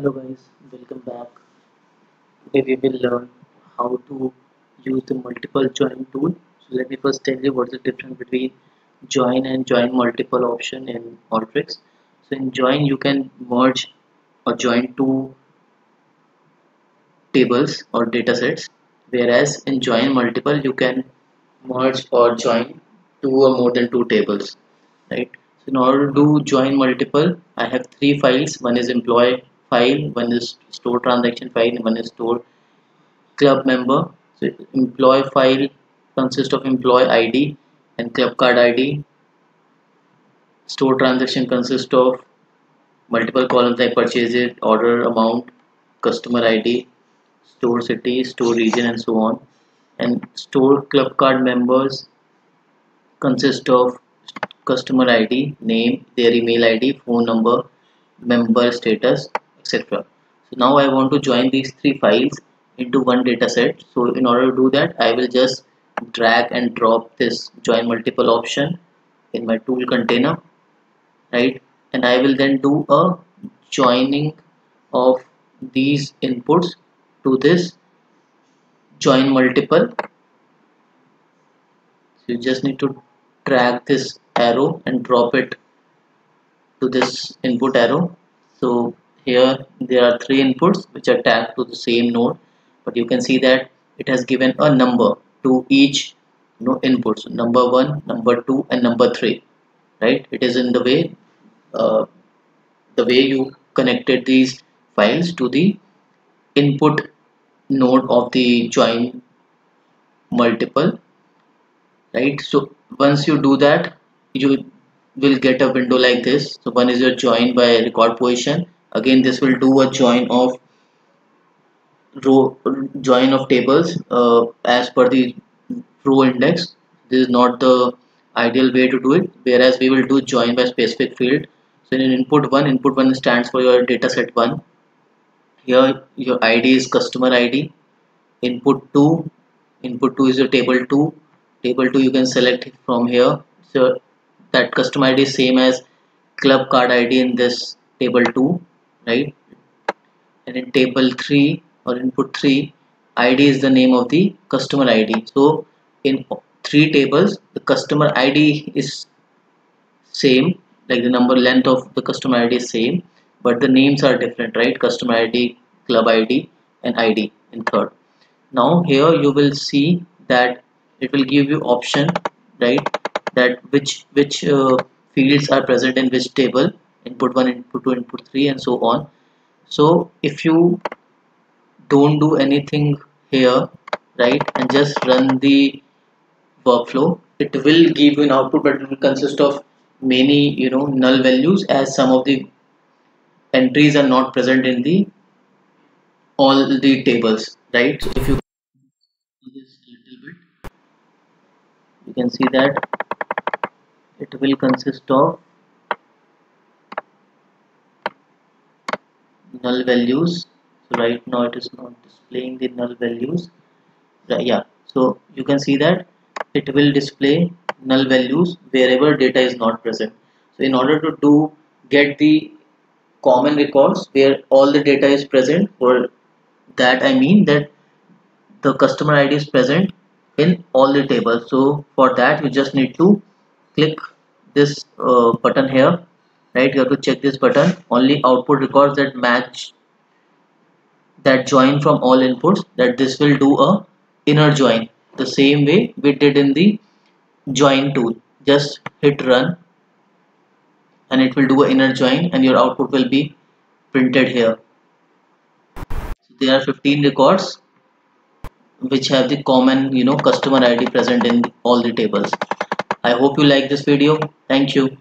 Hello guys, welcome back. Today we will learn how to use the multiple join tool. So let me first tell you what's the difference between join and join multiple option in Alteryx. So in join you can merge or join two tables or data sets, whereas in join multiple you can merge or join two or more than two tables, right? So in order to do join multiple, I have three files. One is employee file, one is store transaction file, and one is store club member. So employee file consists of employee ID and club card ID. Store transaction consists of multiple columns like purchases, order amount, customer ID, store city, store region, and so on. And store club card members consist of customer ID, name, their email ID, phone number, member status, etc. So now I want to join these three files into one data set. So in order to do that, I will just drag and drop this join multiple option in my tool container, right? And I will then do a joining of these inputs to this join multiple. So you just need to drag this arrow and drop it to this input arrow. So here there are three inputs which are tagged to the same node, but you can see that it has given a number to each input. So number 1, number 2, and number 3, right? It is in uh, the way you connected these files to the input node of the join multiple, right? So once you do that, you will get a window like this. So one is your join by record position. Again, this will do a row join of tables as per the row index. This is not the ideal way to do it, whereas we will do join by specific field. So in input 1 stands for your data set 1. Here your ID is customer ID. Input 2 is your table 2. Table 2 you can select from here. So that customer ID is same as club card ID in this table 2, right? And in table 3 or input 3, ID is the name of the customer ID. So in three tables the customer ID is same, like the number length of the customer ID is same, but the names are different, right? Customer ID, club ID, and ID in third. Now here you will see that it will give you option, right, that which fields are present in which table, input 1, input 2, input 3, and so on. So if you don't do anything here, right, and just run the workflow, it will give you an output, but it will consist of many null values, as some of the entries are not present in the all the tables, right? So if you do this a little bit, you can see that it will consist of null values. So right now it is not displaying the null values, right? Yeah, so you can see that it will display null values wherever data is not present. So in order to get the common records where all the data is present, for that I mean that the customer ID is present in all the tables. So for that you just need to click this button here, right? You have to check this button, only output records that match that join from all inputs, that this will do a inner join the same way we did in the join tool. Just hit run and it will do an inner join and your output will be printed here. So there are 15 records which have the common customer ID present in all the tables. I hope you like this video. Thank you.